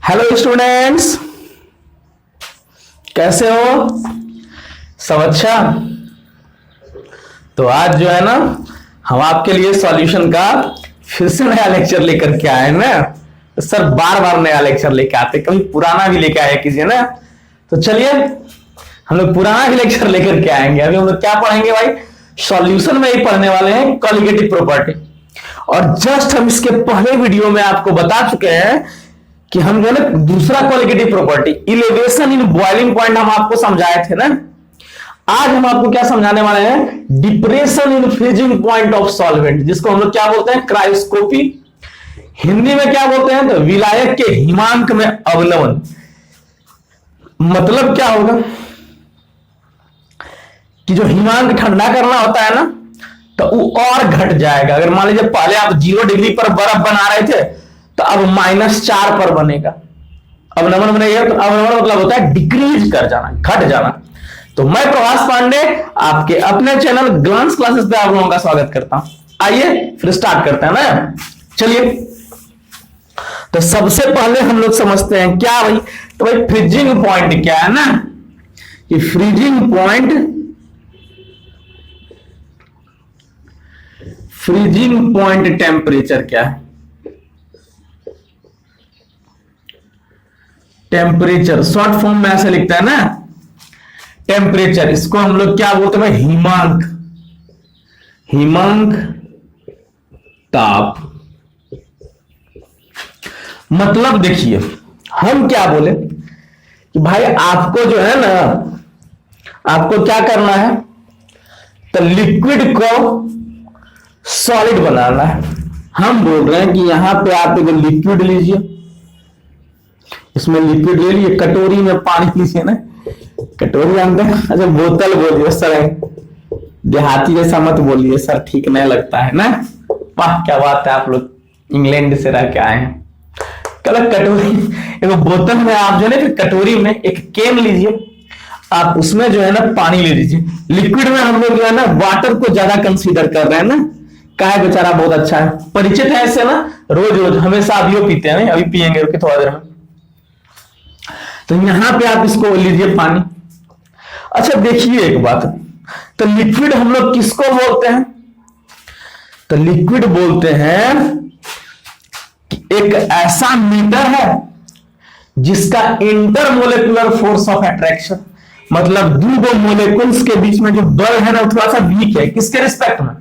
Hello students, कैसे हो? सब अच्छा? तो आज जो है ना, हम आपके लिए सॉल्यूशन का फिर से नया लेक्चर लेकर के आए ना। तो सर बार बार नया लेक्चर लेके आते, कभी पुराना भी लेके आया कीजिए ना। तो चलिए हम लोग पुराना भी लेक्चर लेकर के आएंगे। अभी हम लोग क्या पढ़ेंगे भाई? सॉल्यूशन में ही पढ़ने वाले हैं कॉलिगेटिव प्रॉपर्टी। और जस्ट हम इसके पहले वीडियो में आपको बता चुके हैं कि हम जो है ना दूसरा qualitative property elevation in boiling point हम आपको समझाए थे ना। आज हम आपको क्या समझाने वाले हैं? Depression in freezing point of solvent, जिसको हम लोग क्या बोलते हैं? क्रायोस्कोपी। हिंदी में क्या बोलते हैं? तो विलायक के हिमांक में अवनमन। मतलब क्या होगा कि जो हिमांक ठंडा करना होता है ना, तो वो और घट जाएगा। अगर मान लीजिए पहले आप 0 डिग्री पर बर्फ बना रहे थे, तो अब -4 पर बनेगा। अवनमन बनेगा। तो अवनमन मतलब होता है डिक्रीज कर जाना, घट जाना। तो मैं प्रभास पांडे आपके अपने चैनल ग्लांस क्लासेस पे आप लोगों का स्वागत करता हूं। आइए फिर स्टार्ट करते हैं ना। चलिए, तो सबसे पहले हम लोग समझते हैं क्या भाई? तो भाई फ्रीजिंग पॉइंट क्या है ना, कि फ्रीजिंग पॉइंट टेम्परेचर क्या है? टेम्परेचर शॉर्ट फॉर्म में ऐसे लिखता है ना, टेम्परेचर। इसको हम लोग क्या बोलते हैं? हिमांक। हिमांक ताप। मतलब देखिए, हम क्या बोले कि भाई आपको जो है ना, आपको क्या करना है? तो लिक्विड को सॉलिड बनाना है। हम बोल रहे हैं कि यहां पे आप एक लिक्विड लीजिए, इसमें लिक्विड ले लिए, कटोरी में पानी लीजिए ना। कटोरी जानते हैं? अच्छा, बोतल बोलिए सर, देहाती जैसा मत बोलिए सर, ठीक नहीं लगता है ना। वाह क्या बात है, आप लोग इंग्लैंड से रह के आए हैं। कल कटोरी, एक बोतल में आप जो है ना, कटोरी में एक कैन लीजिए, आप उसमें जो है ना पानी ले लीजिए। लिक्विड में हम लोग जो है ना वाटर को ज्यादा कंसीडर कर रहे हैं ना। क्या है बेचारा, बहुत अच्छा है, परिचित है इससे ना। रोज रोज हमेशा अभी पीते हैं, अभी पियेंगे रुके थोड़ा देर में। तो यहां पे आप इसको लीजिए पानी। अच्छा देखिए एक बात, तो लिक्विड हम लोग किसको बोलते हैं? तो लिक्विड बोलते हैं कि एक ऐसा मीटर है जिसका इंटरमोलेकुलर फोर्स ऑफ अट्रैक्शन, मतलब दो मोलेकुल्स के बीच में जो बल है ना, थोड़ा सा वीक है। किसके रिस्पेक्ट में?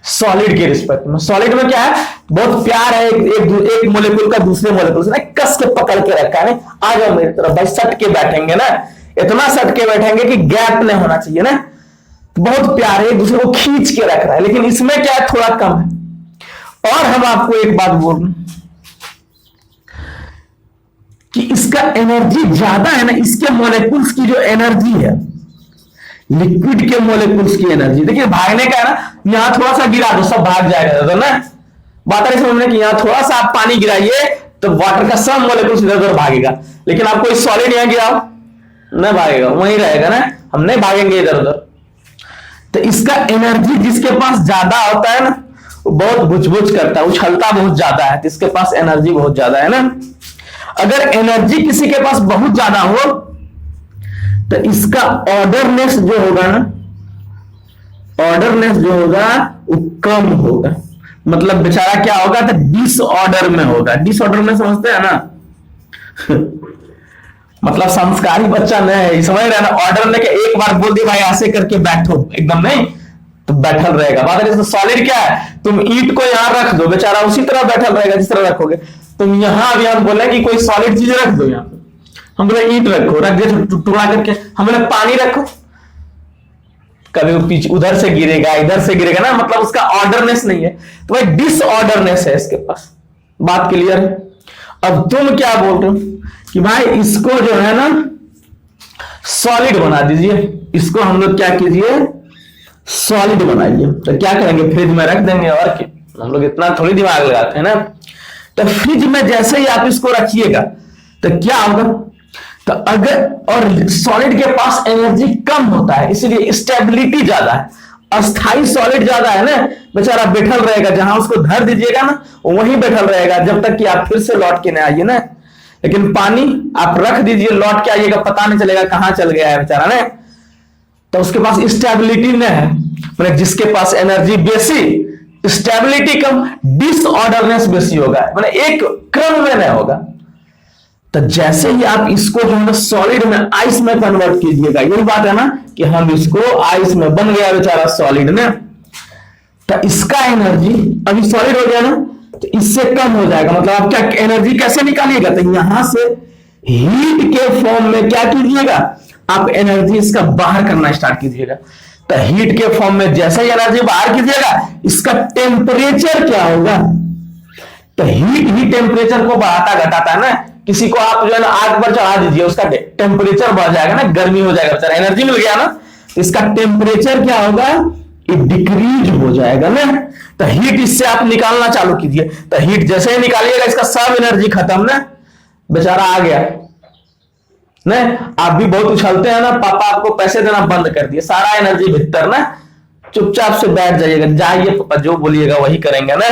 सॉलिड के रिस्पेक्ट में। सॉलिड में क्या है? बहुत प्यार है, एक मोलेकुल का दूसरे मोलेकुल से कस के पकड़ के रखा है। आ जाओ मेरी तरफ भाई, सट के बैठेंगे ना, इतना सट के बैठेंगे कि गैप नहीं होना चाहिए ना। बहुत प्यार है, एक दूसरे को खींच के रख रहा है। लेकिन इसमें क्या है? थोड़ा कम है। और हम आपको एक बात बोल रहे कि इसका एनर्जी ज्यादा है ना, इसके मोलेकुल्स की जो एनर्जी है, लिक्विड के मोलेकुल्स की एनर्जी। देखिए भागने का है ना, यहां थोड़ा सा गिरा दो सब भाग जाएगा, तो ना बात है समझने की। यहां थोड़ा सा आप पानी गिराइए तो वाटर का सब मोलेकुल्स इधर उधर भागेगा। लेकिन आप कोई सॉलिड यहां गिराओ, नहीं भागेगा, वहीं रहेगा ना। हम नहीं भागेंगे इधर उधर। तो इसका एनर्जी जिसके पास ज्यादा होता है ना, वो बहुत बुझबुझ करता है, उछलता बहुत ज्यादा है, तो इसके पास एनर्जी बहुत ज्यादा है ना। अगर एनर्जी किसी के पास बहुत ज्यादा हो, तो इसका ऑर्डरनेस जो होगा ना, ऑर्डरनेस जो होगा वो कम होगा। मतलब बेचारा क्या होगा? तो डिसऑर्डर में होगा। डिसऑर्डर में समझते हैं ना मतलब संस्कारी बच्चा नहीं समझ रहे ना। ऑर्डर ने के एक बार बोल दिया भाई ऐसे करके बैठो, एकदम नहीं तो बैठल रहेगा। बात है सॉलिड क्या है? तुम ईंट को यहां रख दो, बेचारा उसी तरह बैठल रहेगा जिस तरह रखोगे तुम। यहां अभी हम बोले कि कोई सॉलिड चीज रख दो, यहां हम बोले ईंट रखो, रख दे टुकड़ा करके। हम बोले पानी रखो, कभी वो पीछे उधर से गिरेगा, इधर से गिरेगा ना, मतलब उसका ऑर्डरनेस नहीं है। तो भाई डिसऑर्डरनेस है इसके पास। बात क्लियर है? अब तुम क्या बोल रहे हो कि भाई इसको जो है ना सॉलिड बना दीजिए। इसको हम लोग क्या कीजिए? सॉलिड बनाइए। तो क्या करेंगे? फ्रिज में रख देंगे। और क्या, हम लोग इतना थोड़ी दिमाग लगाते हैं ना। तो फ्रिज में जैसे ही आप इसको रखिएगा तो क्या होगा? तो अगर, और सॉलिड के पास एनर्जी कम होता है, इसलिए स्टेबिलिटी ज्यादा है। अस्थाई सॉलिड ज्यादा है ना, बेचारा बैठल रहेगा, जहां उसको धर दीजिएगा ना वहीं बैठल रहेगा जब तक कि आप फिर से लौट के ना आइए ना। लेकिन पानी आप रख दीजिए, लौट के आइएगा, पता नहीं चलेगा कहां चल गया है बेचारा ने। तो उसके पास स्टेबिलिटी नहीं है, मतलब जिसके पास एनर्जी बेसी, स्टेबिलिटी कम, डिसऑर्डरनेस बेसी होगा, मतलब एक क्रम में नहीं होगा। तो जैसे ही आप इसको जो है ना सॉलिड में आइस में कन्वर्ट कीजिएगा, यही बात है ना कि हम इसको आइस में बन गया बेचारा सॉलिड में, तो इसका एनर्जी अभी सॉलिड हो गया ना, तो इससे कम हो जाएगा। मतलब आप क्या एनर्जी कैसे निकालिएगा, तो यहां से हीट के फॉर्म में क्या कीजिएगा, आप एनर्जी इसका बाहर करना स्टार्ट कीजिएगा। तो हीट के फॉर्म में जैसे ही एनर्जी बाहर कीजिएगा, इसका टेम्परेचर क्या होगा, तो हीट ही टेम्परेचर को बढ़ाता घटाता है ना। किसी को आप जो है ना आग पर चढ़ा दीजिए, उसका टेम्परेचर बढ़ जाएगा ना, गर्मी हो जाएगा, बेचारा एनर्जी मिल गया ना, तो इसका टेम्परेचर क्या होगा, ये डिक्रीज हो जाएगा ना। तो हीट इससे आप निकालना चालू कीजिए, तो हीट जैसे ही निकालिएगा इसका सब एनर्जी खत्म ना, बेचारा आ गया। नहीं, आप भी बहुत उछलते हैं ना, पापा आपको पैसे देना बंद कर दिए, सारा एनर्जी भीतर ना, चुपचाप से बैठ जाइएगा, जाइए पापा जो बोलिएगा वही करेंगे ना।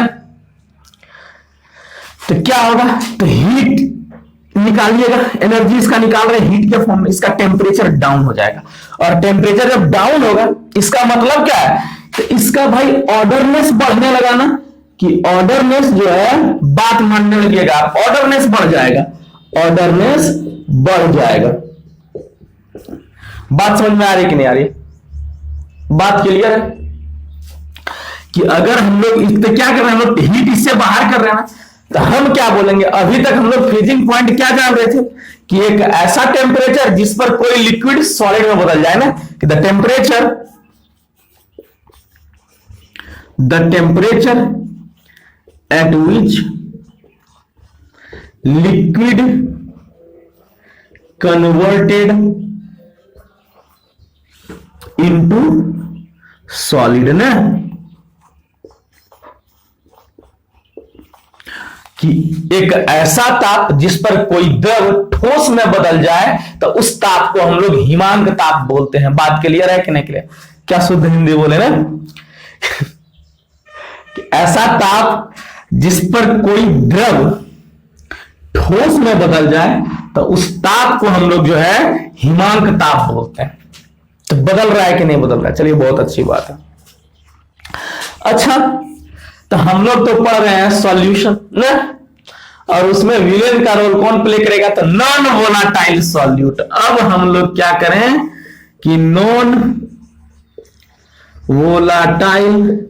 तो क्या होगा, तो हीट निकालिएगा, एनर्जी इसका निकाल रहे हीट के फॉर्म में, इसका टेम्परेचर डाउन हो जाएगा। और टेम्परेचर जब डाउन होगा, इसका मतलब क्या है, तो इसका भाई ऑर्डरनेस बढ़ने लगा ना, कि ऑर्डरनेस जो है बात मानने लगेगा, ऑर्डरनेस बढ़ जाएगा, ऑर्डरनेस बढ़ जाएगा। बात समझ में आ रही कि नहीं आ रही, बात क्लियर है कि अगर हम लोग इससे क्या कर रहे हैं, हम लोग हीट इससे बाहर कर रहे हैं ना, तो हम क्या बोलेंगे, अभी तक हम लोग फ्रीजिंग पॉइंट क्या जान रहे थे कि एक ऐसा टेम्परेचर जिस पर कोई लिक्विड सॉलिड में बदल जाए ना, कि the temperature at which liquid converted into solid ना, कि एक ऐसा ताप जिस पर कोई द्रव ठोस में बदल जाए, तो उस ताप को हम लोग हिमांक ताप बोलते हैं। बात क्लियर है कि नहीं क्लियर, क्या शुद्ध हिंदी बोले ना कि ऐसा ताप जिस पर कोई द्रव ठोस में बदल जाए, तो उस ताप को हम लोग जो है हिमांक ताप बोलते हैं। तो बदल रहा है कि नहीं बदल रहा है, चलिए बहुत अच्छी बात है। अच्छा, तो हम लोग तो पढ़ रहे हैं सॉल्यूशन ना, और उसमें विलेन का रोल कौन प्ले करेगा, तो नॉन वोलाटाइल सॉल्यूट। अब हम लोग क्या करें कि नॉन वोलाटाइल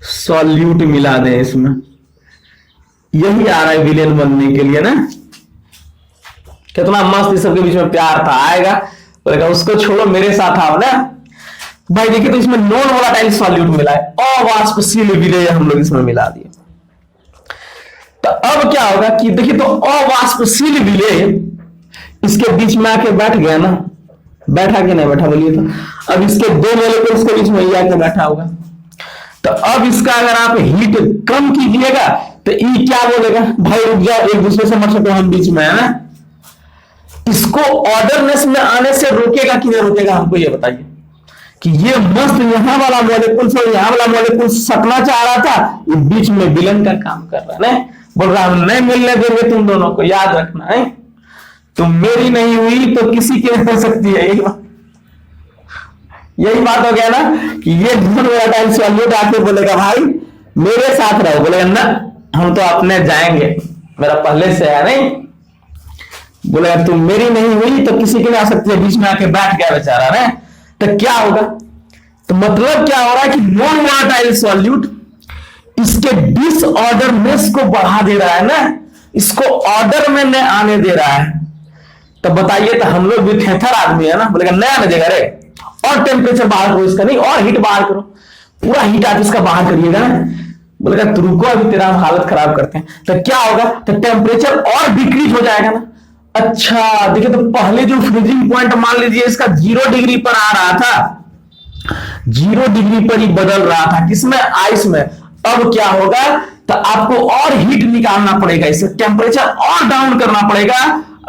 सॉल्यूट मिला दें इसमें, यही आ रहा है विलेन बनने के लिए ना। कितना मस्त इस सबके बीच में प्यार था, आएगा बोलेगा उसको छोड़ो मेरे साथ आओ ना भाई। देखिए तो इसमें नॉन वोलाटाइल सॉल्यूट मिला है, अवाष्पशील विलेय हम लोग इसमें मिला दिए। तो अब क्या होगा कि देखिए, तो अवाष्पशील विलेय इसके बीच में आके बैठ गया ना, बैठा कि नहीं बैठा बोलिए तो। अब इसके दो मोलेक्युल्स के बीच में ये आके बैठा होगा, तो अब इसका अगर आप हीट कम कीजिएगा तो ई क्या बोलेगा, भाई रुक जाओ, एक दूसरे से मत सको, हम बीच में है ना। इसको ऑर्डरनेस में आने से रोकेगा कि नहीं रोकेगा, हमको ये बताइए। कि ये मस्त यहां वाला मॉलिक्यूल से यहां वाला मॉलिक्यूल सटना चाह रहा था, ये बीच में विलन का काम कर रहा है, बोल रहा हम नहीं मिलने देंगे तुम दोनों को, याद रखना है, तुम मेरी नहीं हुई तो किसी की हो सकती है। यही बात हो गया ना कि ये नॉन वोलाटाइल सॉल्यूट आके बोलेगा भाई मेरे साथ रहो, बोलेगा ना हम तो अपने जाएंगे, मेरा पहले से है नहीं, बोलेगा तुम मेरी नहीं हुई तो किसी की नहीं आ सकती है, बीच में आके बैठ गया बेचारा ना। तो क्या होगा, तो मतलब क्या हो रहा है कि नॉन वोलाटाइल सॉल्यूट इसके डिसऑर्डरनेस को बढ़ा दे रहा है ना, इसको ऑर्डर में न आने दे रहा है। तो बताइए, तो हम लोग भी थेथर आदमी है ना, बोलेगा नया आने देगा रे, और टेम्परेचर बाहर करो इसका, नहीं और हीट बाहर करो, पूरा हीट आप इसका बाहर करिएगा ना, बोलेगा तू रुको अभी तेरा हम हालत खराब करते हैं। तो क्या होगा, तो टेम्परेचर और डिक्रीज हो जाएगा ना। अच्छा देखिए, तो पहले जो फ्रीजिंग पॉइंट मान लीजिए इसका 0 डिग्री पर आ रहा था, 0 डिग्री पर ही बदल रहा था, किसमें, आइस में। अब क्या होगा, तो आपको और हीट निकालना पड़ेगा, इसे टेम्परेचर और डाउन करना पड़ेगा।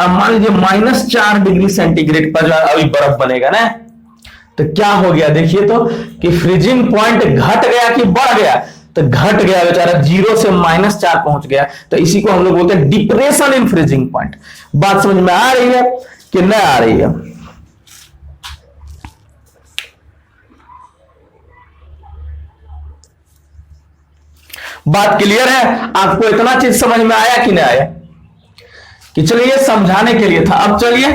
अब मान लीजिए -4 डिग्री सेंटीग्रेड पर जो अभी बर्फ बनेगा ना, तो क्या हो गया देखिए तो कि फ्रीजिंग पॉइंट घट गया कि बढ़ गया, तो घट गया बेचारा, 0 से -4 पहुंच गया। तो इसी को हम लोग बोलते हैं डिप्रेशन इन फ्रीजिंग पॉइंट। बात समझ में आ रही है कि नहीं आ रही है? बात क्लियर है? आपको इतना चीज समझ में आया कि नहीं आया? कि चलिए समझाने के लिए था। अब चलिए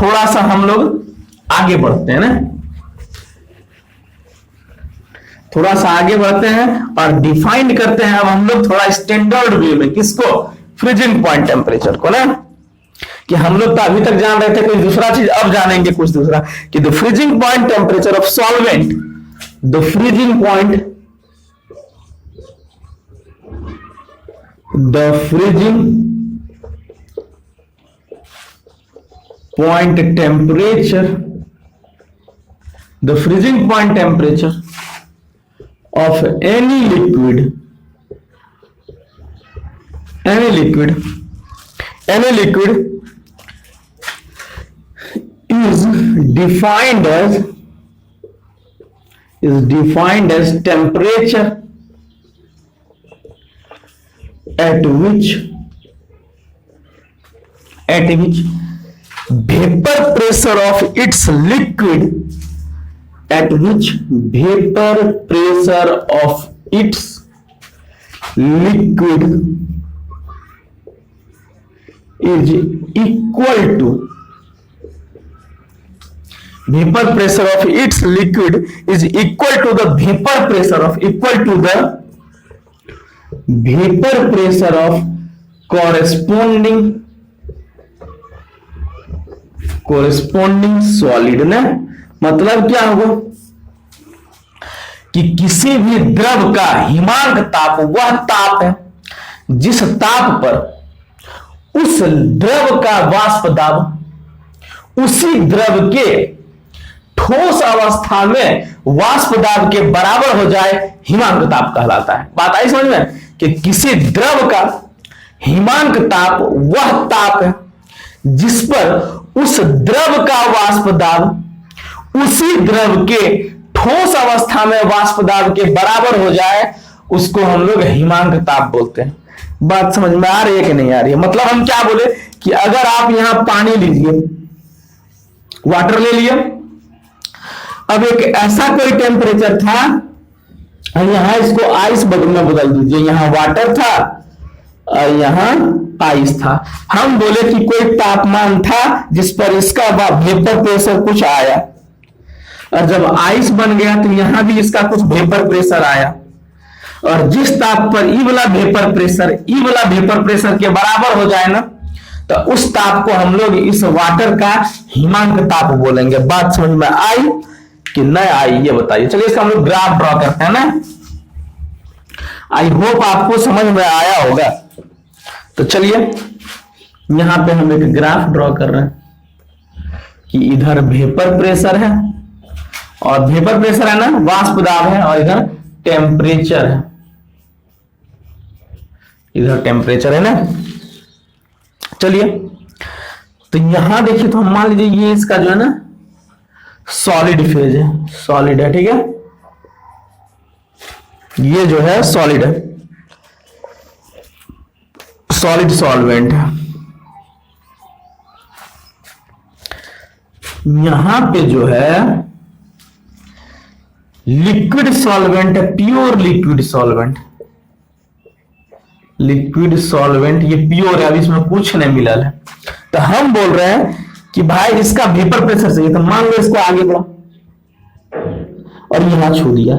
थोड़ा सा हम लोग आगे बढ़ते हैं ना, थोड़ा सा आगे बढ़ते हैं और डिफाइन करते हैं अब हम लोग थोड़ा स्टैंडर्ड वे में। किसको? फ्रीजिंग पॉइंट टेम्परेचर को ना। कि हम लोग तो अभी तक जान रहे थे कोई दूसरा चीज, अब जानेंगे कुछ दूसरा। कि the freezing point temperature of solvent, the freezing point, the freezing point temperature, the freezing point temperature of any liquid is defined as temperature at which vapor pressure of its liquid, at which vapor pressure of its liquid is equal to, vapor pressure of its liquid is equal to the vapor pressure of, equal to the vapor pressure of corresponding solid ना। मतलब क्या होगा कि किसी भी द्रव का हिमांक ताप वह ताप है जिस ताप पर उस द्रव का वाष्प दाब उसी द्रव के ठोस अवस्था में वाष्प दाब के बराबर हो जाए, हिमांक ताप कहलाता है। बात आई समझ में? कि किसी द्रव का हिमांक ताप वह ताप है जिस पर उस द्रव का वाष्प दाब उसी द्रव के ठोस अवस्था में वाष्प दाब के बराबर हो जाए, उसको हम लोग हिमांक ताप बोलते हैं। बात समझ में आ रही है कि नहीं आ रही है? मतलब हम क्या बोले कि अगर आप यहां पानी लीजिए, वाटर ले लिया, अब एक ऐसा कोई टेम्परेचर था, यहां इसको आइस में बदल दीजिए, यहां वाटर था और यहां आइस था। हम बोले कि कोई तापमान था जिस पर इसका वेपर प्रेशर कुछ आया, और जब आइस बन गया तो यहां भी इसका कुछ वेपर प्रेशर आया, और जिस ताप पर ई वाला वेपर प्रेशर के बराबर हो जाए ना, तो उस ताप को हम लोग इस वाटर का हिमांक ताप बोलेंगे। बात समझ में आई कि नहीं आई ये बताइए। चलिए इसका हम लोग ग्राफ ड्रॉ करते हैं ना। आई होप आपको समझ में आया होगा। तो चलिए यहां पे हम एक ग्राफ ड्रॉ कर रहे हैं कि इधर वेपर प्रेशर है, और वेपर प्रेशर है ना, वाष्प दाब है, और इधर टेम्परेचर है, इधर टेम्परेचर है ना। चलिए तो यहां देखिए, तो हम मान लीजिए ये इसका जो है ना सॉलिड फेज है, सॉलिड है, ठीक है, ये जो है सॉलिड है, सॉलिड सॉल्वेंट है। यहां पे जो है लिक्विड सॉल्वेंट है, pure liquid solvent, liquid solvent ये प्योर है, अभी इसमें कुछ नहीं मिला है। तो हम बोल रहे हैं कि भाई इसका वेपर प्रेशर चाहिए, तो मान लो इसको आगे बढ़ा और यहां छू दिया,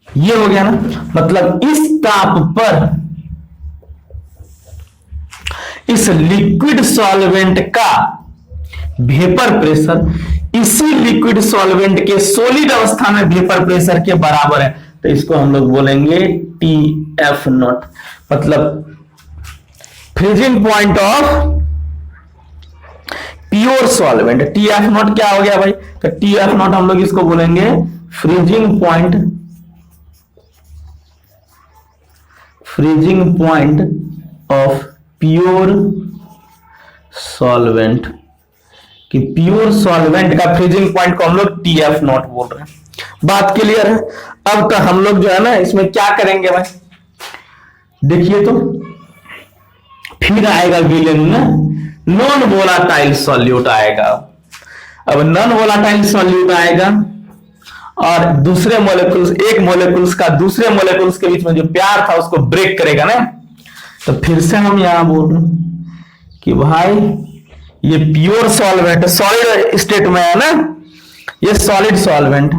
ये हो गया ना। मतलब इस ताप पर इस लिक्विड सॉल्वेंट का वेपर प्रेशर इसी लिक्विड सॉल्वेंट के सॉलिड अवस्था में वेपर प्रेशर के बराबर है, तो इसको हम लोग बोलेंगे TF नॉट। मतलब freezing point of pure solvent. TF not क्या हो गया भाई? तो TF नॉट हम लोग इसको बोलेंगे freezing point of pure solvent, कि प्योर सॉल्वेंट का फ्रीजिंग पॉइंट को हम लोग TF नॉट बोल रहे हैं। बात क्लियर है। अब तो हम लोग जो है ना इसमें क्या करेंगे भाई, देखिए तो फिर आएगा विलेन ना, नॉन वोलाटाइल सॉल्यूट आएगा। अब नॉन वोलाटाइल सॉल्यूट आएगा और दूसरे मोलेकुल्स, एक मोलेकुल्स का दूसरे मोलेकुल्स के बीच में जो प्यार था उसको ब्रेक करेगा ना। तो फिर से हम यहां बोल रहे हैं कि भाई ये प्योर सॉल्वेंट, सॉलिड स्टेट में है ना, ये सॉलिड सॉल्वेंट,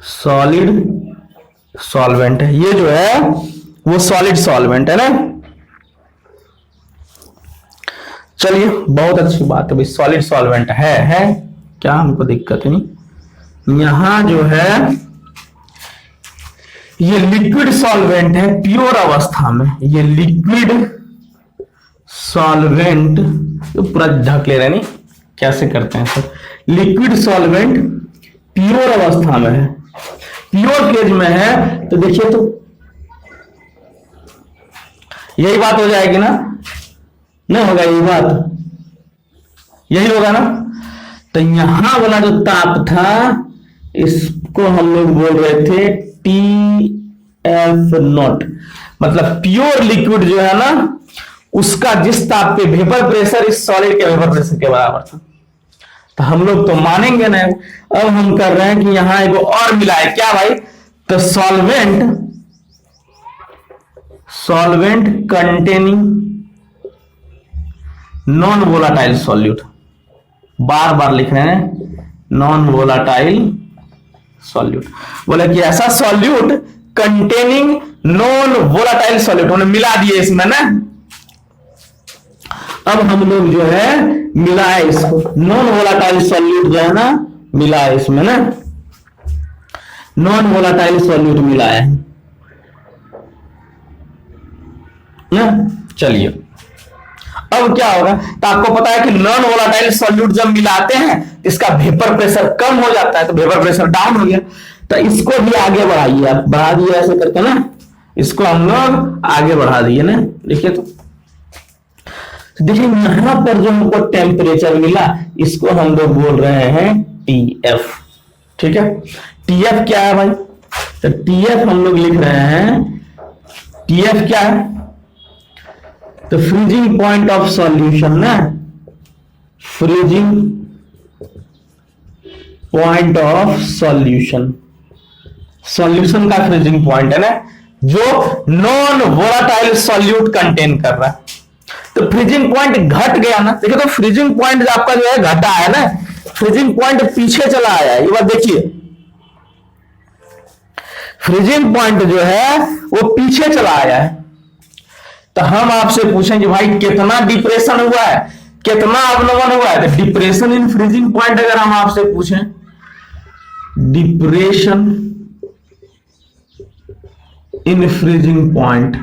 सॉलिड सॉल्वेंट है, ये जो है वो सॉलिड सॉल्वेंट है ना। चलिए बहुत अच्छी बात है भाई, सॉलिड सॉल्वेंट है क्या, हमको दिक्कत नहीं। यहां जो है ये लिक्विड सॉल्वेंट है प्योर अवस्था में, ये लिक्विड सॉल्वेंट, तो पूरा ढक ले रहे नहीं, कैसे करते हैं सर, लिक्विड सॉल्वेंट प्योर अवस्था में है, प्योर फेज में है। तो देखिए तो यही बात हो जाएगी ना, नहीं होगा यही बात, यही होगा ना। तो यहां वाला जो ताप था इसको हम लोग बोल रहे थे TF0, मतलब प्योर लिक्विड जो है ना उसका जिस ताप पे वेपर प्रेशर इस सॉलिड के वेपर प्रेशर के बराबर था। तो हम लोग तो मानेंगे ना। अब हम कर रहे हैं कि यहां एक और मिला है क्या भाई, तो solvent containing non volatile solute, बार बार लिख रहे हैं नॉन वोलाटाइल सॉल्यूट, बोले कि ऐसा solute containing non volatile solute उन्हें मिला दिए इसमें ना। अब हम लोग जो है मिला है इसको, नॉन वोलाटाइल सॉल्यूट जो है ना मिला है इसमें ना, नॉन वोलाटाइल सॉल्यूट मिला है ना। चलिए अब क्या होगा, तो आपको पता है कि नॉन वोलाटाइल सॉल्यूट जब मिलाते हैं इसका वेपर प्रेशर कम हो जाता है, तो वेपर प्रेशर डाउन हो गया। तो इसको भी आगे बढ़ाइए, आप बढ़ा दिए ऐसे करके ना, इसको हम लोग आगे बढ़ा दिए ना। देखिए तो देखिए यहां पर जो हमको टेम्परेचर मिला इसको हम लोग बोल रहे हैं TF, ठीक है। TF क्या है भाई, तो TF हम लोग लिख रहे हैं, TF क्या है, तो फ्रीजिंग पॉइंट ऑफ सॉल्यूशन ना, freezing point of solution, solution का फ्रीजिंग पॉइंट है ना जो नॉन वोलाटाइल सॉल्यूट कंटेन कर रहा है। तो फ्रीजिंग पॉइंट घट गया ना, देखिए तो फ्रीजिंग पॉइंट आपका जो है घटा है ना, फ्रीजिंग पॉइंट पीछे चला आया है, ये बात देखिए, फ्रीजिंग पॉइंट जो है वो पीछे चला आया है। तो हम आपसे पूछेंगे भाई कितना डिप्रेशन हुआ है, कितना अवनमन हुआ है, तो डिप्रेशन इन फ्रीजिंग पॉइंट अगर हम आपसे पूछें, depression in freezing point,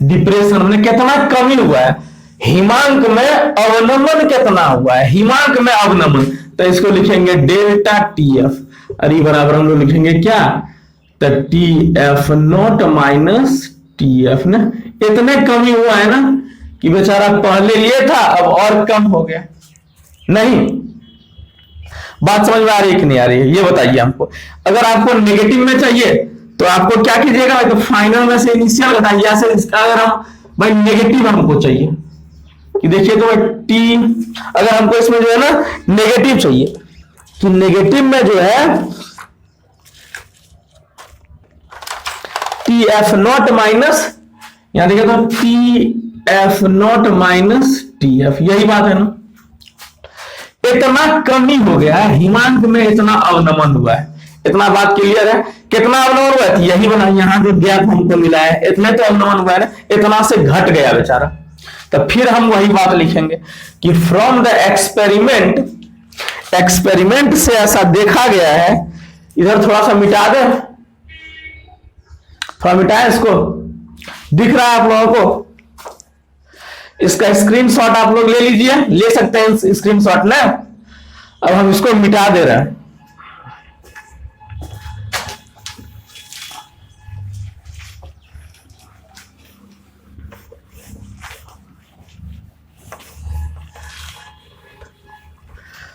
depression में कितना कमी हुआ है, हिमांक में अवनमन कितना हुआ है, हिमांक में अवनमन, तो इसको लिखेंगे डेल्टा TF, और ये बराबर हम लोग लिखेंगे क्या, तो TF0 माइनस TF ना। इतने कमी हुआ है ना कि बेचारा पहले ये था अब और कम हो गया। नहीं, बात समझ में आ रही है कि नहीं आ रही है, ये बताइए हमको। अगर आपको नेगेटिव में चाहिए तो आपको क्या कीजिएगा, तो फाइनल में से इनिशियल घटाइए, ऐसे अगर हम भाई नेगेटिव हमको चाहिए कि देखिए तो टी, अगर हमको इसमें जो है ना नेगेटिव चाहिए, कि नेगेटिव में जो है TF0 माइनस, यहां देखिए तो TF0 माइनस TF, यही बात है ना। इतना कमी हो गया है, हिमांक में इतना अवनमन हुआ है, इतना बात क्लियर है। कितना अवनमन हुआ है, यही बना, यहां जो गैप हमको मिला है इतने तो अवनमन हुआ है ना, इतना से घट गया बेचारा। तो फिर हम वही बात लिखेंगे कि फ्रॉम द एक्सपेरिमेंट, एक्सपेरिमेंट से ऐसा देखा गया है, इधर थोड़ा सा मिटा दे, थोड़ा मिटाए इसको, दिख रहा है आप लोगों को, इसका स्क्रीनशॉट आप लोग ले लीजिए, ले सकते हैं स्क्रीनशॉट ना। अब हम इसको मिटा दे रहे हैं,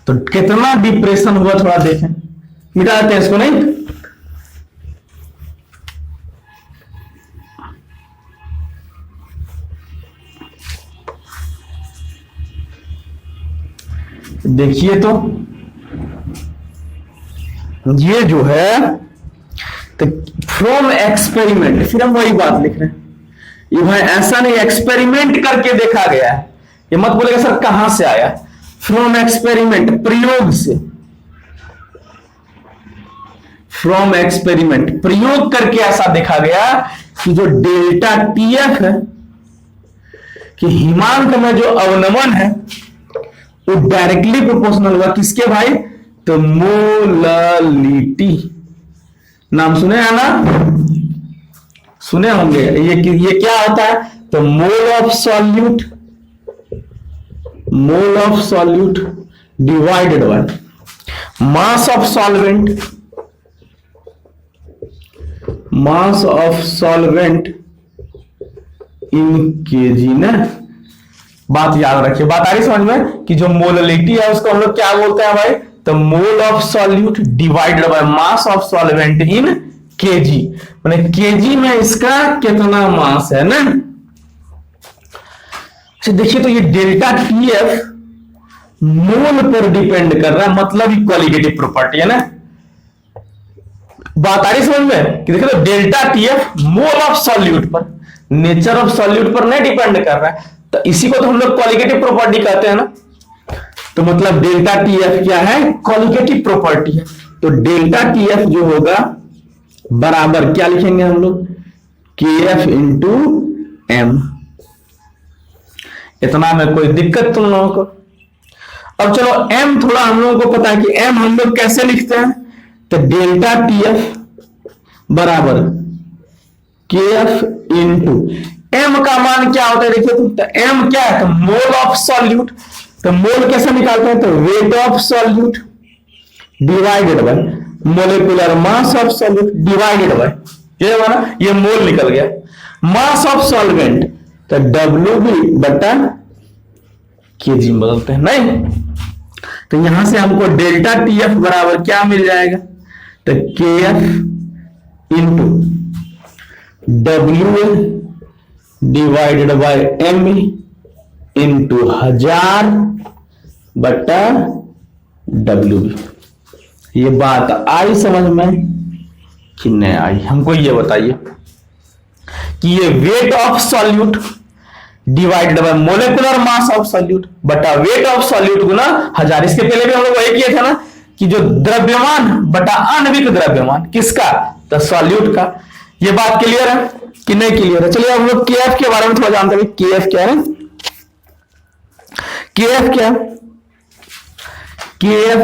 तो कितना डिप्रेशन हुआ थोड़ा देखें, मिटा देते हैं इसको, नहीं देखिए तो ये जो है, तो फ्रॉम एक्सपेरिमेंट, फिर हम वही बात लिख रहे हैं, ये भाई ऐसा नहीं एक्सपेरिमेंट करके देखा गया है, ये मत बोलेगा सर कहां से आया, फ्रॉम एक्सपेरिमेंट, प्रयोग से, फ्रॉम एक्सपेरिमेंट, प्रयोग करके ऐसा देखा गया कि जो डेल्टा टीएफ है कि हिमांक में जो अवनमन है वो डायरेक्टली प्रोपोर्शनल हुआ किसके भाई, तो मोललिटी, नाम सुने हैं ना, सुने होंगे, ये क्या होता है, तो mole of solute, mole of solute divided by mass of solvent, mass of solvent in KG ना। बात याद रखिए, बात आ रही समझ में कि जो मोललिटी है उसको हम लोग क्या बोलते हैं भाई, तो mole of solute divided by mass of solvent in KG, माने केजी में इसका कितना मास है ना। अच्छा देखिए, तो ये डेल्टा टीएफ मोल पर डिपेंड कर रहा है, मतलब ही क्वालिटेटिव प्रॉपर्टी है ना। बात आ रही समझ में कि देखो, तो delta TF mole of solute पर, नेचर ऑफ सॉल्यूट पर नहीं डिपेंड कर रहा है, तो इसी को तो हम लोग क्वालिटेटिव प्रॉपर्टी कहते हैं ना। तो मतलब डेल्टा टीएफ क्या है, क्वालिटेटिव प्रॉपर्टी है। तो डेल्टा टीएफ जो होगा बराबर क्या लिखेंगे हम लोग, के एफ इंटू एम। इतना में कोई दिक्कत तुम लोगों को। अब चलो एम थोड़ा हम लोगों को पता है कि एम हम लोग कैसे लिखते हैं, तो डेल्टा टीएफ बराबर के एफ इंटू एम का मान क्या होता है, देखिए तो एम क्या है, तो मोल ऑफ सॉल्यूट, तो मोल कैसे निकालते हैं, तो weight of solute divided by molecular mass of solute divided by, ये हमारा ये मोल निकल गया, मास ऑफ सॉल्वेंट तो WB बटा केजी में बदलते हैं नहीं। तो यहां से हमको डेल्टा टीएफ बराबर क्या मिल जाएगा, तो KF into W divided by M into 1000 बटा WB। ये बात आई समझ में कि नहीं आई, हमको ये बताइए कि ये weight of solute divided by molecular mass of solute बटा वेट ऑफ सॉल्यूट गुना 1000। इसके पहले भी हम लोग वही किए थे ना कि जो द्रव्यमान बटा आणविक द्रव्यमान किसका, तो सॉल्यूट का। ये बात क्लियर है कि नहीं क्लियर है। चलिए हम लोग केएफ के बारे में थोड़ा जानते हैं। केएफ क्या है, केएफ क्या, केएफ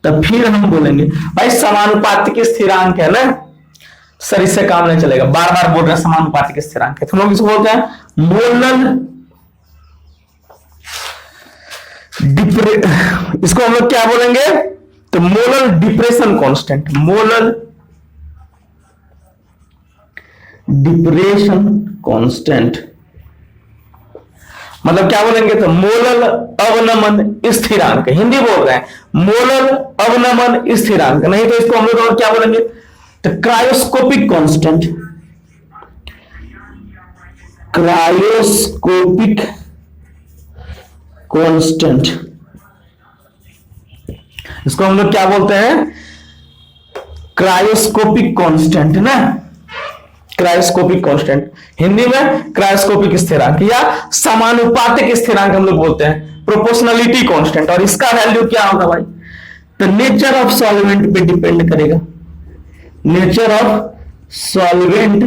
तो फिर हम बोलेंगे भाई समानुपातिक स्थिरांक है ना सर, इससे काम नहीं चलेगा, बार बार बोल रहे हैं समानुपातिक स्थिरांक है, तो हम लोग इसको बोलते हैं मोलल इसको हम लोग क्या बोलेंगे, तो molal depression constant, molal depression constant मतलब क्या बोलेंगे, तो मोलल अवनमन स्थिरांक, हिंदी बोल रहे हैं, मोलल अवनमन स्थिरांक, नहीं तो इसको हम लोग और क्या बोलेंगे, तो क्रायोस्कोपिक कांस्टेंट, क्रायोस्कोपिक कांस्टेंट, इसको हम लोग क्या बोलते हैं, क्रायोस्कोपिक कांस्टेंट ना, क्रायोस्कोपिक कांस्टेंट, हिंदी में क्रायोस्कोपिक स्थिरांक या समानुपातिक स्थिरांक हम लोग बोलते हैं, प्रोपोर्शनलिटी कांस्टेंट। और इसका वैल्यू क्या होगा भाई, तो नेचर ऑफ सॉल्वेंट पे डिपेंड करेगा, नेचर ऑफ सॉल्वेंट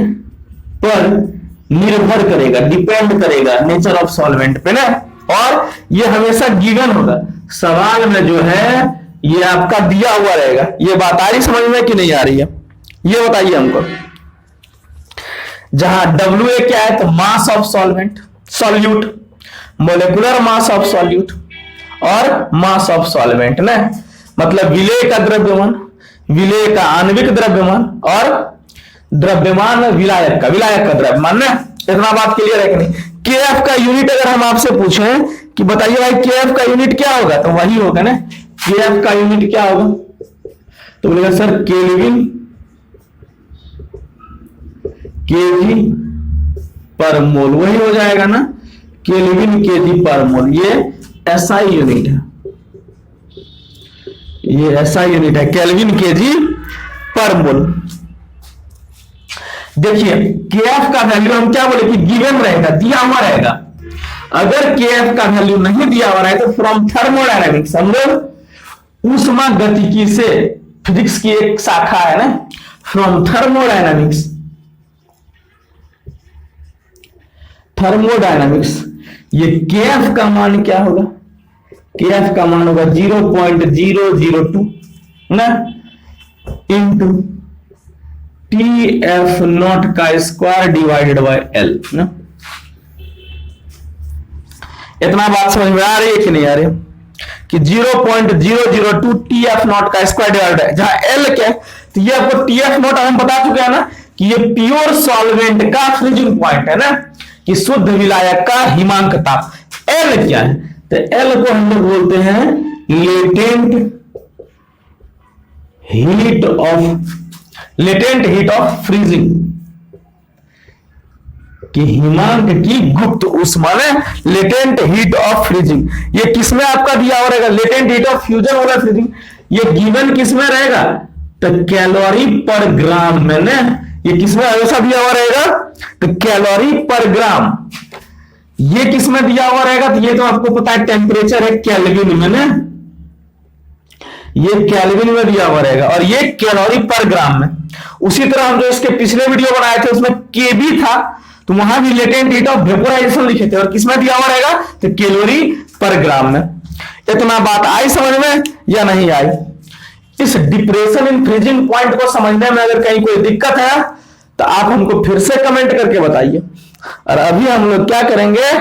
पर निर्भर करेगा, डिपेंड करेगा नेचर ऑफ सॉल्वेंट पे ना। और ये हमेशा गिवन होगा, सवाल में जो है ये आपका दिया हुआ रहेगा। ये बात आ रही समझ में कि नहीं आ रही है, ये बताइए हमको। जहां WA क्या है, तो mass of solvent, solute, molecular mass of solute और मास ऑफ सॉल्वेंट ना, मतलब विलेय का द्रव्यमान, विलेय का आणविक द्रव्यमान और द्रव्यमान विलायक का द्रव्यमान ना। इतना बात क्लियर है कि नहीं। केएफ का यूनिट अगर हम आपसे पूछें कि बताइए भाई केएफ का यूनिट क्या होगा, तो वही होगा ना के एफ का यूनिट क्या होगा? तो बोलेगा सर केल्विन केजी पर मोल, वही हो जाएगा ना, केल्विन केजी पर मोल। ये एसआई यूनिट है, ये एसआई यूनिट है, केल्विन केजी पर मोल। देखिए केएफ का वैल्यू हम क्या बोले कि गिवन रहेगा, दिया हुआ रहेगा। अगर केएफ का वैल्यू नहीं दिया हुआ है तो फ्रॉम थर्मोडायनेमिक्स हम लोग ऊष्मा गतिकी से, फिजिक्स की एक शाखा है ना, फ्रॉम थर्मोडायनेमिक्स, थर्मोडायनेमिक्स, ये केएफ का मान क्या होगा? केएफ का मान होगा 0.002 ना इंटू टी एफ नॉट का स्क्वायर डिवाइडेड बाय एल ना। इतना बात समझ में आ रही है कि नहीं आ रही? कि 0.002 टी एफ नॉट का स्क्वायर डिवाइडेड, जहां एल क्या, तो ये आपको टी एफ नॉट हम बता चुके हैं ना कि ये प्योर सॉल्वेंट का फ्रीजिंग पॉइंट है ना, कि शुद्ध विलायक का हिमांक ताप। एल क्या है? तो एल को हम लोग बोलते हैं लेटेंट हीट ऑफ फ्रीजिंग, कि हिमांक की गुप्त ऊष्मा में लेटेंट हीट ऑफ फ्रीजिंग। ये किसमें आपका दिया हुआ रहेगा? लेटेंट हीट ऑफ फ्यूजन होगा फ्रीजिंग। ये गिवन किसमें रहेगा? तो कैलोरी पर ग्राम में ना, ये किसमें हमेशा दिया हुआ रहेगा? तो कैलोरी पर ग्राम। ये किसमें दिया हुआ रहेगा? तो ये तो आपको पता है टेम्परेचर है केल्विन में ना, ये केल्विन में दिया हुआ रहेगा, और ये कैलोरी पर ग्राम में। उसी तरह हम जो इसके पिछले वीडियो बनाए थे उसमें केबी था, तो वहां भी लेटेंट हीट ऑफ वेपोराइजेशन लिखे थे, और किसमें दिया हुआ रहेगा? तो कैलोरी पर ग्राम में। इतना बात आई समझ में या नहीं आई? इस डिप्रेशन इन फ्रीजिंग पॉइंट को समझने में अगर कहीं कोई दिक्कत है तो आप हमको फिर से कमेंट करके बताइए। और अभी हम लोग क्या करेंगे?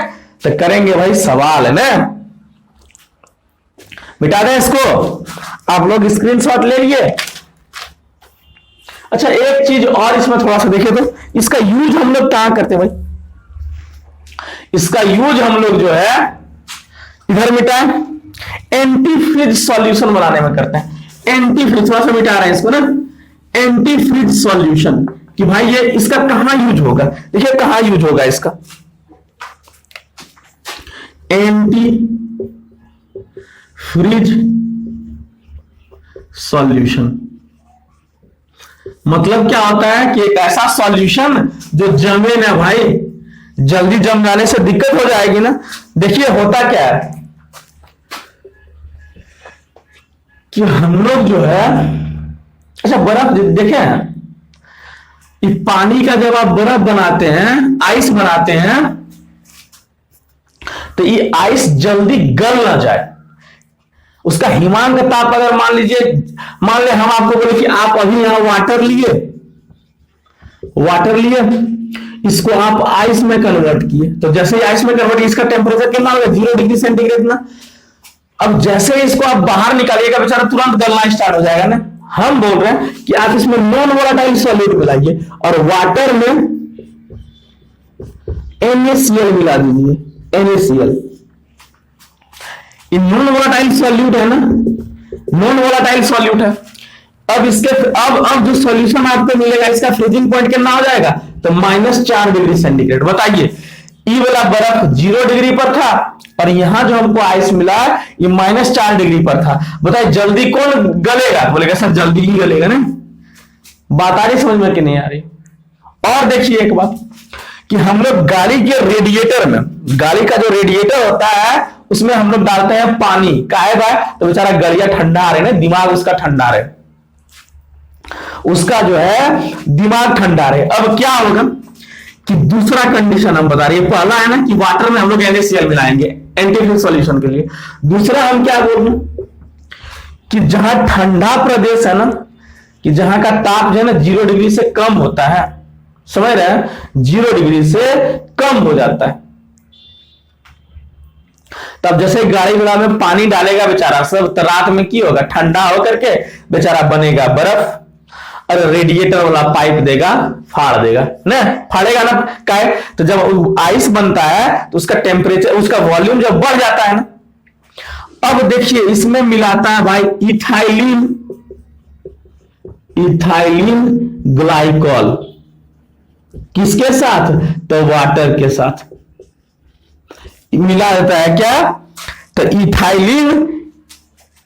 तो करेंगे भाई सवाल है ना, मिटा दें इसको। आप लोग स्क्रीनशॉट ले लिए। अच्छा एक चीज और इसमें थोड़ा सा देखें तो, इसका यूज हम लोग कहां करते हैं भाई? इसका यूज हम लोग जो है इधर मिटाएं, एंटी फ्रिज सॉल्यूशन बनाने में करते हैं। एंटी फ्रिज, थोड़ा सा मिटा रहे हैं इसको ना, एंटी फ्रिज सॉल्यूशन, कि भाई ये इसका कहां यूज होगा? देखिए कहां यूज होगा इसका, एंटी फ्रिज सॉल्यूशन। मतलब क्या होता है कि एक ऐसा सॉल्यूशन जो जमे ना भाई, जल्दी जम जाने से दिक्कत हो जाएगी ना। देखिए होता क्या है कि हम लोग जो है, अच्छा बर्फ देखे हैं, ये पानी का जब आप बर्फ बनाते हैं, आइस बनाते हैं, तो ये आइस जल्दी गल ना जाए, उसका हिमांक ताप अगर मान ले हम आपको बोले कि आप अभी यहां वाटर लिए, इसको आप आइस में कन्वर्ट किए, तो जैसे ही आइस में कन्वर्ट, इसका टेम्परेचर कितना होगा? 0 डिग्री सेंटीग्रेड ना। अब जैसे ही इसको आप बाहर निकालिएगा बेचारा तुरंत गलना स्टार्ट हो जाएगा ना। हम बोल रहे हैं कि आप इसमें नॉन वोलेटाइल सॉल्यूट मिलाइए और वाटर में NaCl मिला दीजिए, NaCl। ये नॉन वोलेटाइल सॉल्यूट है ना, नॉन वोलेटाइल सॉल्यूट है। अब इसके अब जो सॉल्यूशन आपको मिलेगा, इसका फ्रीजिंग पॉइंट कितना हो जाएगा? तो -4 डिग्री सेंटीग्रेड। बताइए ई वाला बर्फ 0 डिग्री पर था, और यहां जो हमको आइस मिला ये -4 डिग्री पर था। बताइए जल्दी कौन गलेगा? बोलेगा सर जल्दी ही गलेगा ना। बात आ रही समझ में कि नहीं आ रही? और देखिए एक बात कि हम लोग गाड़ी के रेडिएटर में, गाड़ी का जो रेडिएटर होता है उसमें हम लोग डालते हैं पानी, काहे बाय? तो बेचारा गलिया ठंडा रहे ना, दिमाग उसका ठंडा रहे, उसका जो है दिमाग ठंडा रहे। अब क्या होगा कि दूसरा कंडीशन हम बता रहे हैं, पहला है ना कि वाटर में हम लोग NaCl मिलाएंगे एंटी फ्रिज सॉल्यूशन के लिए। दूसरा हम क्या बोल रहे हैं कि जहां ठंडा प्रदेश है ना, कि जहां का ताप जो है ना 0 डिग्री से कम होता है, समझ रहे हैं? 0 डिग्री से कम हो जाता है। तब जैसे गाड़ी घोड़ा में पानी डालेगा बेचारा सब, तो रात में क्या होगा? ठंडा होकर के बेचारा बनेगा बर्फ, और रेडिएटर वाला पाइप देगा, फाड़ देगा ना, फाड़ेगा ना। काहे? तो जब आइस बनता है तो उसका टेम्परेचर, उसका वॉल्यूम जब बढ़ जाता है ना, अब देखिए इसमें मिलाता है भाई इथाइलिन, इथाइलिन ग्लाइकॉल, किसके साथ? तो वाटर के साथ मिला देता है क्या? तो इथाइलिन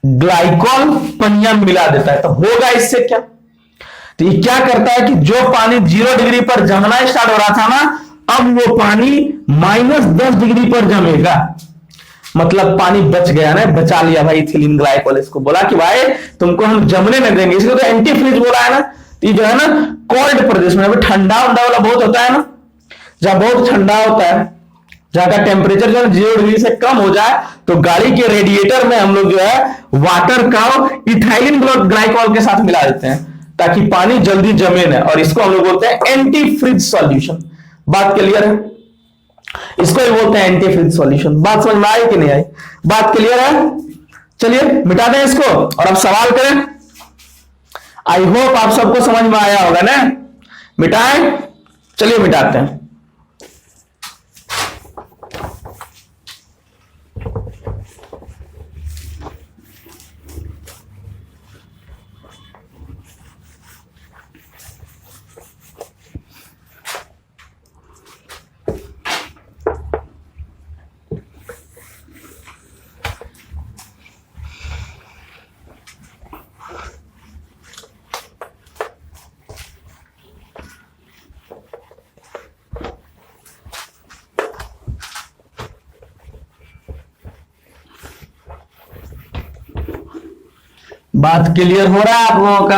ग्लाइकॉल पनिया मिला देता है। तो होगा इससे क्या? तो ये क्या करता है कि जो पानी 0 डिग्री पर जमना स्टार्ट हो रहा था ना, अब वो पानी -10 डिग्री पर जमेगा। मतलब पानी बच गया ना, बचा लिया भाई इथिलीन ग्लाइकॉल। इसको बोला कि भाई तुमको हम जमने नहीं देंगे, इसको तो एंटी फ्रीज बोला है ना। तो ये जो है ना कोल्ड प्रदेश में, ठंडा उंडा वाला बहुत होता है ना, जहां बहुत ठंडा होता है, जहां का टेम्परेचर जो है 0 डिग्री से कम हो जाए, तो गाड़ी के रेडिएटर में हम लोग जो है वाटर का इथाइलिन ग्लाइकॉल के साथ मिला देते हैं ताकि पानी जल्दी जमे ना, और इसको हम लोग बोलते हैं एंटी फ्रीज सॉल्यूशन। बात क्लियर है? इसको ही बोलते हैं एंटी फ्रीज सॉल्यूशन। बात समझ में आई कि नहीं आई? बात क्लियर है? चलिए मिटा दें इसको और अब सवाल करें। आई होप आप सबको समझ में आया होगा ना। मिटाएं, चलिए मिटाते हैं। बात क्लियर हो रहा है आप लोगों का?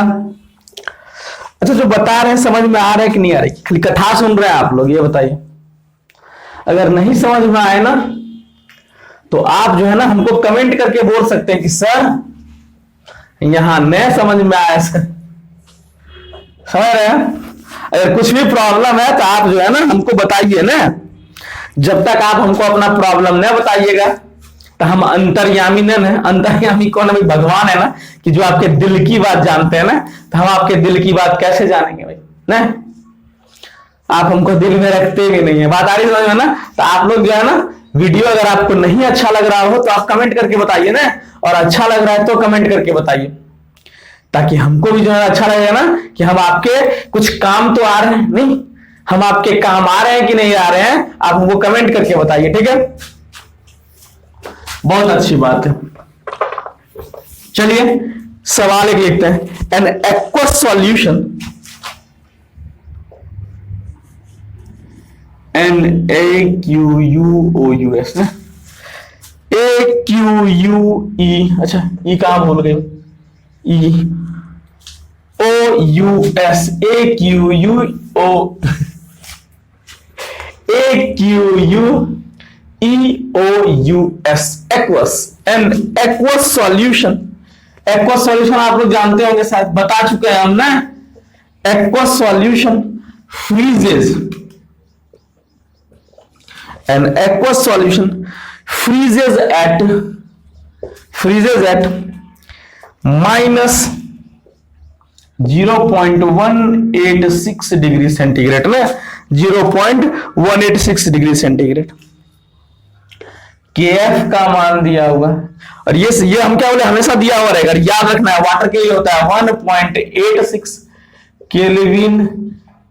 अच्छा, जो बता रहे हैं समझ में आ रहा है कि नहीं आ रही? खाली कथा सुन रहे हैं आप लोग? ये बताइए। अगर नहीं समझ में आए ना तो आप जो है ना हमको कमेंट करके बोल सकते हैं कि सर यहां नहीं समझ में आया सर। समझ रहे हैं? अगर कुछ भी प्रॉब्लम है तो आप जो है ना हमको बताइए ना। जब तक आप हमको अपना प्रॉब्लम नहीं बताइएगा तो हम अंतर्यामी नहीं है। अंतर्यामी कौन है? भगवान है ना, कि जो आपके दिल की बात जानते हैं ना। तो हम आपके दिल की बात कैसे जानेंगे भाई? ना, आप हमको दिल में रखते भी नहीं है। बात आ रही समझ में ना? तो आप लोग जो है ना, वीडियो अगर आपको नहीं अच्छा लग रहा हो तो आप कमेंट करके बताइए ना, और अच्छा लग रहा है तो कमेंट करके बताइए, ताकि हमको भी जो है अच्छा लगेगा ना कि हम आपके कुछ काम तो आ रहे हैं। नहीं, हम आपके काम आ रहे हैं कि नहीं आ रहे हैं, आप हमको कमेंट करके बताइए। ठीक है, बहुत अच्छी बात है। चलिए सवाल एक लिखते हैं। एन एक्वस सॉल्यूशन, NAQUOUS ना, AQUE, अच्छा ई कहां भूल गए? EOUS, AQUEOUS, aqueous, an aqueous solution. Aqueous solution आप लोग जानते होंगे, शायद बता चुके हैं हम ना। Aqueous solution freezes, an aqueous solution freezes at -0.186 degree centigrade में, 0.186 डिग्री सेंटीग्रेड। KF का मान दिया हुआ, और ये हम क्या बोले, हमेशा दिया हुआ रहेगा, याद रखना है। वाटर के लिए होता है 1.86 केल्विन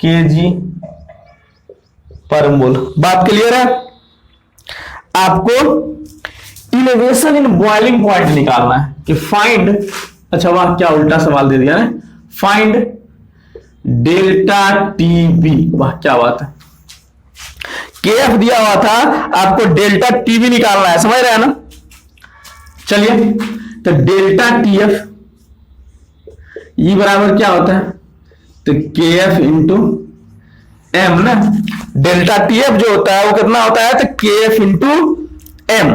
kg पर मोल। बात क्लियर है? आपको इलेवेशन इन बॉइलिंग पॉइंट निकालना है कि फाइंड, अच्छा वाह क्या उल्टा सवाल दे दिया ना, फाइंड डेल्टा TB। वाह क्या बात है, KF दिया हुआ था, आपको डेल्टा TB निकालना है। समझ रहे हैं ना? चलिए, तो डेल्टा TF ई बराबर क्या होता है? तो KF इंटू M ना। डेल्टा TF जो होता है वो कितना होता है? तो KF इंटू M।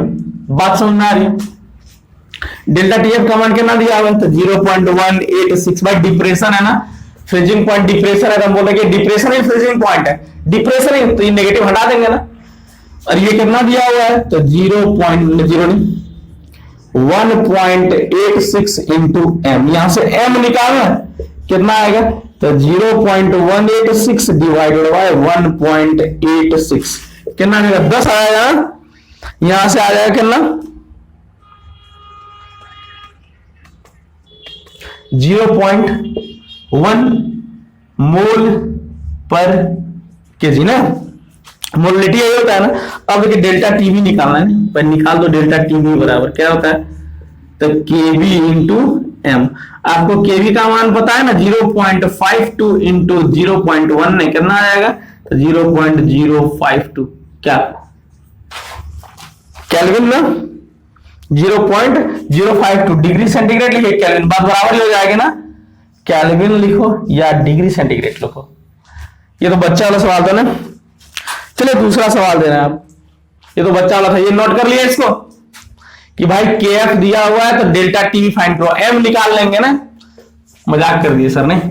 बात समझ में आ रही है? डेल्टा TF का मान कितना दिया हुआ है? तो 0.186 बाई डिप्रेशन है ना, फ्रीजिंग पॉइंट डिप्रेशन है, तो हम बोल रहे हैं डिप्रेशन ही फ्रीजिंग पॉइंट है। डिप्रेशन ही तो ये नेगेटिव हटा देंगे ना। और ये कितना दिया हुआ है? तो 1.86 इंटू M। यहां से M निकालना है, कितना आएगा? तो 0.186 डिवाइडेड बाय 1.86 कितना आएगा? 10 आएगा। यहां से आ जाएगा कितना? 0.1 मोल पर केजी ना, मोलिटी यही होता है ना। अब देखिए डेल्टा टी भी निकालना है, पर निकाल दो डेल्टा टी भी बराबर क्या होता है, तो केवी इंटू एम। आपको केवी का मान पता है ना, 0.52 इंटू 0.1 में कितना आ जाएगा, तो 0.052 क्या केल्विन में 0.052 डिग्री सेंटीग्रेड लिखे, केल्विन बात बराबर ही हो जाएगी ना, केल्विन लिखो या डिग्री सेंटीग्रेड लिखो। ये तो बच्चा वाला सवाल था ना। चलिए दूसरा सवाल दे रहे हैं आप, ये तो बच्चा वाला था, ये नोट कर लिया इसको कि भाई के एफ दिया हुआ है तो डेल्टा टी भी फाइंड करो, एम निकाल लेंगे ना। मजाक कर दिए सर ने।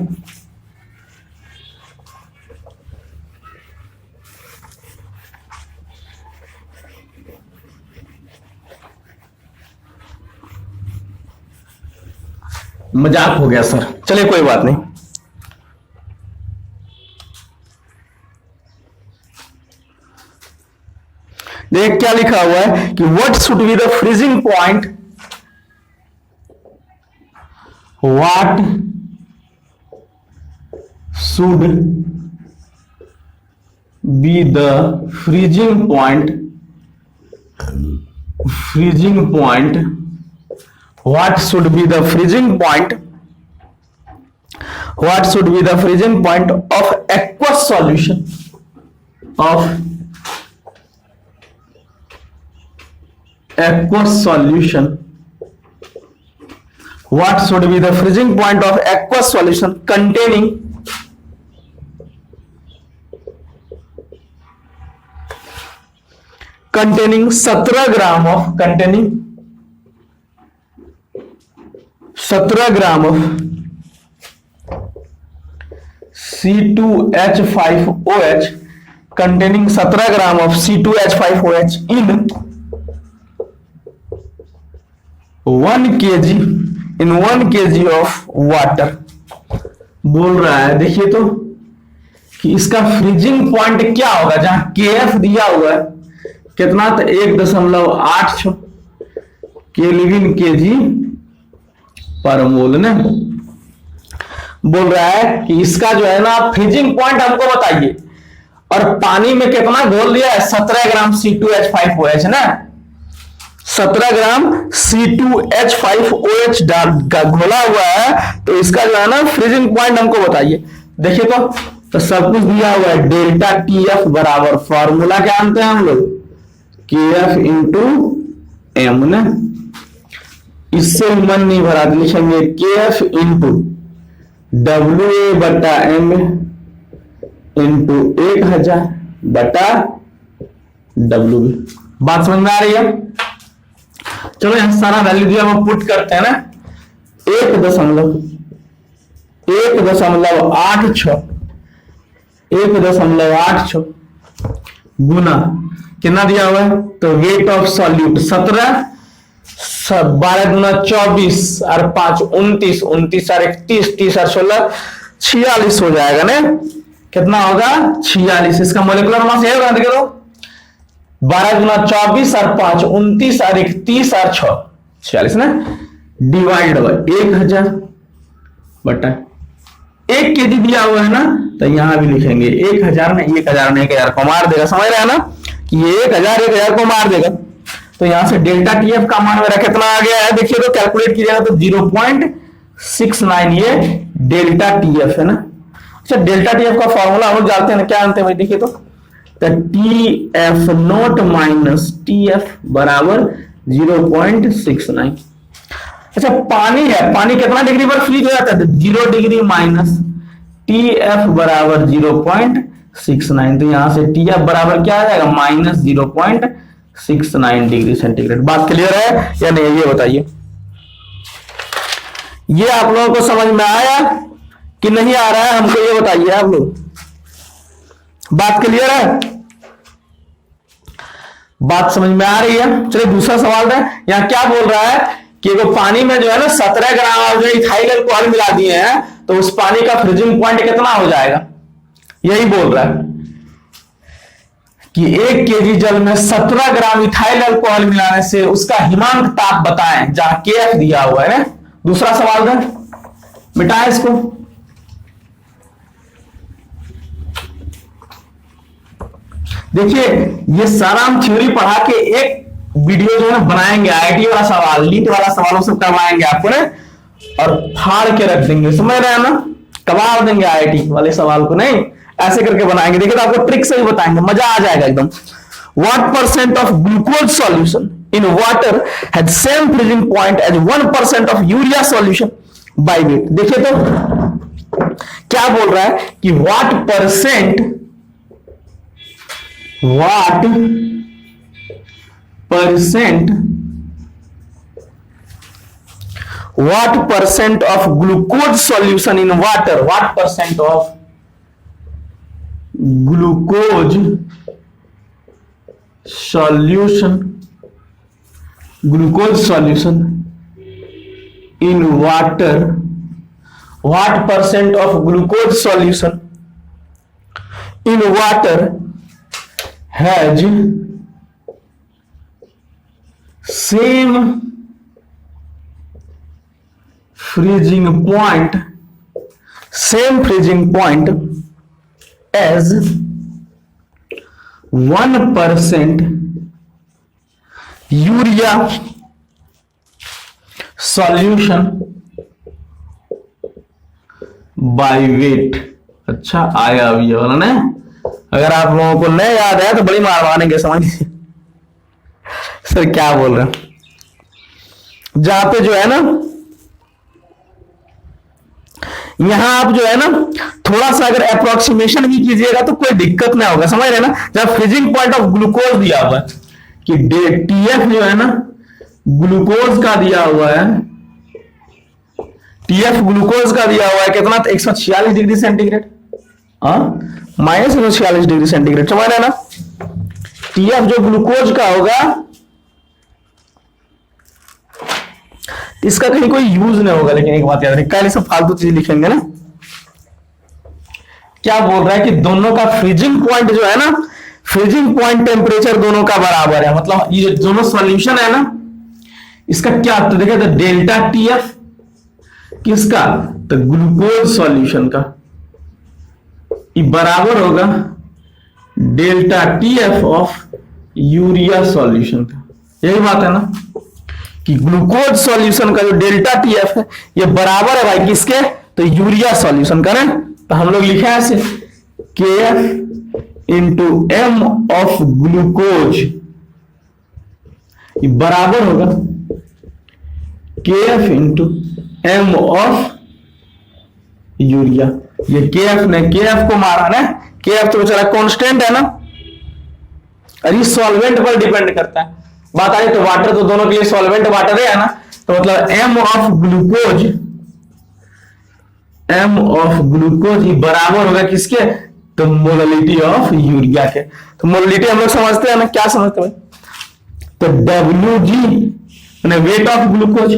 मजाक हो गया सर, चलिए कोई बात नहीं। देख क्या लिखा हुआ है कि what should be the freezing point, what should be the freezing point, what should be the freezing point, what should be the freezing point of aqueous solution, of aqueous solution, what should be the freezing point of aqueous solution containing 17 gram of, containing 17 gram of C2H5OH, containing 17 gram of C2H5OH in 1 kg of water. बोल रहा है देखिए तो कि इसका freezing point क्या होगा, जहां KF दिया हुआ है कितना, तो 1.86 केल्विन केजी पर मोल ने। बोल रहा है कि इसका जो है ना फ्रीजिंग पॉइंट हमको बताइए, और पानी में कितना घोल दिया है, 17 ग्राम C2H5OH ना, 17 ग्राम C2H5OH का घोला हुआ है, तो इसका जो है ना फ्रीजिंग पॉइंट हमको बताइए। देखिए तो सब कुछ दिया हुआ है, डेल्टा TF बराबर, फॉर्मूला क्या जानते हैं हम लोग, KF इंटू एम ना। इससे मन नहीं भरा, लिखेंगे KF इंटू WA बटा M इंटू 1000 बटा WB। बात समझ में आ रही है? चलो यहां सारा वैल्यू दिया हम पुट करते हैं ना, 1.86 गुना कितना दिया हुआ है, तो वेट ऑफ सॉल्यूट 17, 12 गुना 24 और 5 29, 29 और 31, 30 और 16 46 हो जाएगा ना। कितना होगा, 46। इसका मोलिकुलर मास ये होगा, देखो 12 गुना 24 और 5 29 और 31 और 6 46 ना, डिवाइड बाय 1000 बटा 1 केजी दिया हुआ है ना, तो यहां भी लिखेंगे 1000 में 1000 को मार देगा। समझ रहे हैं ना कि ये 1000 को मार देगा। तो यहां से डेल्टा TF का मान मेरा कितना आ गया है, देखिए तो कैलकुलेट कीजिएगा तो 0.69 ये डेल्टा TF है ना। अच्छा डेल्टा TF का फॉर्मूला हम लोग जानते हैं ना, क्या जानते हैं भाई, देखिए तो TF नॉट माइनस TF बराबर 0.69। अच्छा पानी है, पानी कितना डिग्री पर फ्रीज हो जाता है, 0 डिग्री माइनस TF बराबर 0.69। तो यहां से TF बराबर क्या आ जाएगा, माइनस 0.69 डिग्री सेंटीग्रेड। बात क्लियर है या नहीं, ये बताइए। ये आप लोगों को समझ में आया कि नहीं आ रहा है, हमको ये बताइए आप लोग। बात क्लियर है, बात समझ में आ रही है। चलिए दूसरा सवाल है, यहां क्या बोल रहा है कि वो पानी में जो है ना 17 ग्राम जो इथाइल अल्कोहल मिला दिए हैं, तो उस पानी का फ्रीजिंग पॉइंट कितना हो जाएगा, यही बोल रहा है कि 1 केजी जल में 17 ग्राम इथाइल अल्कोहल मिलाने से उसका हिमांक ताप बताएं, जहां KF दिया हुआ है ना। दूसरा सवाल है, मिटाए इसको। देखिए ये सारा हम थ्योरी पढ़ा के एक वीडियो जो है ना बनाएंगे, आईआईटी वाला सवाल, नीट वाला सवालों से करवाएंगे आपको ने, और फाड़ के रख देंगे, समझ रहे हैं ना, कबाड़ देंगे आईआईटी वाले सवाल को, नहीं ऐसे करके बनाएंगे। देखिए तो आपको ट्रिक से ही बताएंगे, मजा आ जाएगा एकदम। What percent of glucose solution in water had same freezing point as 1% of urea solution by weight? देखिए तो क्या बोल रहा है कि what percent of glucose solution in water, what percent of glucose solution in water, what percent of glucose solution in water has same freezing point as 1% urea solution by weight. अच्छा आया अभी ये वाला ना, अगर आप लोगों को नहीं याद है तो बड़ी मार मारेंगे, समझ लीजिए। सर क्या बोल रहे हैं, जहां पे जो है ना, यहां आप जो है ना थोड़ा सा अगर अप्रोक्सीमेशन भी कीजिएगा तो कोई दिक्कत नहीं होगा, समझ रहे ना। जब फ्रीजिंग पॉइंट ऑफ ग्लूकोज दिया हुआ है कि टीएफ जो है ना ग्लूकोज का दिया हुआ है, टीएफ ग्लूकोज का दिया हुआ है कितना, 146 degree centigrade, minus 146 degree centigrade, समझ रहे ना। टीएफ जो ग्लूकोज का होगा इसका कहीं कोई यूज नहीं होगा, लेकिन एक बात याद रखिए, कल सब फालतू चीज लिखेंगे ना। क्या बोल रहा है कि दोनों का फ्रीजिंग पॉइंट जो है ना, फ्रीजिंग पॉइंट टेम्परेचर दोनों का बराबर है, मतलब ये दोनों सॉल्यूशन है ना, इसका क्या तो देखिए, तो डेल्टा टीएफ किसका, तो ग्लूकोज सॉल्यूशन का, ये बराबर होगा delta TF of urea solution का। यही बात है ना कि ग्लूकोज सॉल्यूशन का जो डेल्टा टीएफ है ये बराबर है भाई किसके, तो यूरिया सॉल्यूशन का ना। तो हम लोग लिखे ऐसे KF into m of glucose, ये बराबर होगा KF into m of urea. ये KF ने KF को मारा ना, KF तो बेचारा कांस्टेंट है ना, और ये सॉल्वेंट पर डिपेंड करता है। बात आई तो वाटर तो दोनों के लिए सॉल्वेंट वाटर है ना, तो मतलब एम ऑफ ग्लूकोज बराबर होगा किसके, तो मोललिटी ऑफ यूरिया के। तो मोललिटी हम लोग समझते हैं ना, क्या समझते हैं, तो WG वेट ऑफ ग्लूकोज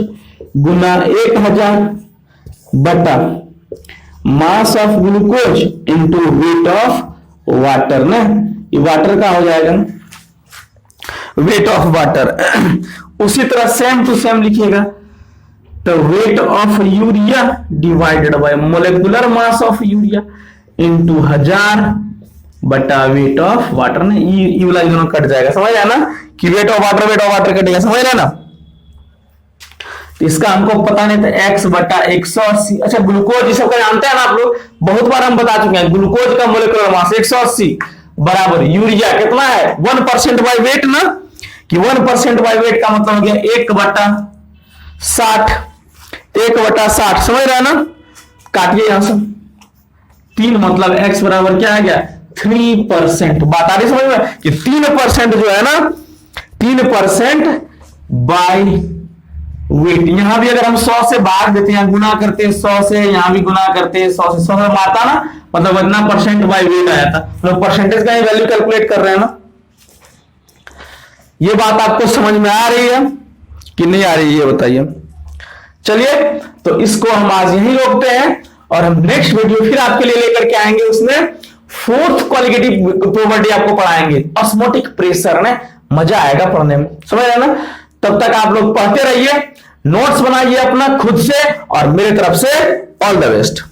गुना 1000 बटा mass of glucose into weight of water ना, ये वाटर का हो जाएगा ना, वेट ऑफ वाटर। उसी तरह सेम टू सेम लिखिएगा, तो weight of urea divided by molecular mass of urea into 1000 बटा वेट ऑफ वाटर ना, ये वाला दोनों कट जाएगा, समझ रहे ना कि वेट ऑफ वाटर कटेगा, समझ रहे ना। तो इसका हमको पता नहीं था x बटा 180। अच्छा ग्लूकोज ये सब का जानते हैं ना आप लोग, बहुत बार हम बता चुके हैं, ग्लूकोज का मोलेकुलर मास 180 बराबर यूरिया कितना है 1% बाय वेट ना, कि 1% बाय वेट का मतलब हो गया 1/60, 1/60 समझ रहे हैं ना। काटिए यहां से 3, मतलब x बराबर क्या आ गया 3%। बात आ रही समझ में कि 3% जो है ना, 3% बाय वेट। यहां भी अगर हम 100 से भाग देते हैं, गुना करते हैं 100 से, यहां भी गुना करते हैं 100 से, 100 से मारता ना, मतलब इतना परसेंट बाय वेट आया था, मतलब परसेंटेज का ही वैल्यू कैलकुलेट कर रहे हैं ना। ये बात आपको समझ में आ रही है कि नहीं आ रही है, ये बताइए। चलिए तो इसको हम आज यहीं रोकते हैं, और हम नेक्स्ट वीडियो फिर आपके लिए लेकर के आएंगे, उसमें 4th क्वालिटेटिव प्रॉपर्टी आपको पढ़ाएंगे, ऑस्मोटिक प्रेशर ने। मजा आएगा पढ़ने में, समझ रहे ना। तब तक आप लोग पढ़ते रहिए, नोट्स बनाइए अपना खुद से, और मेरे तरफ से ऑल द बेस्ट।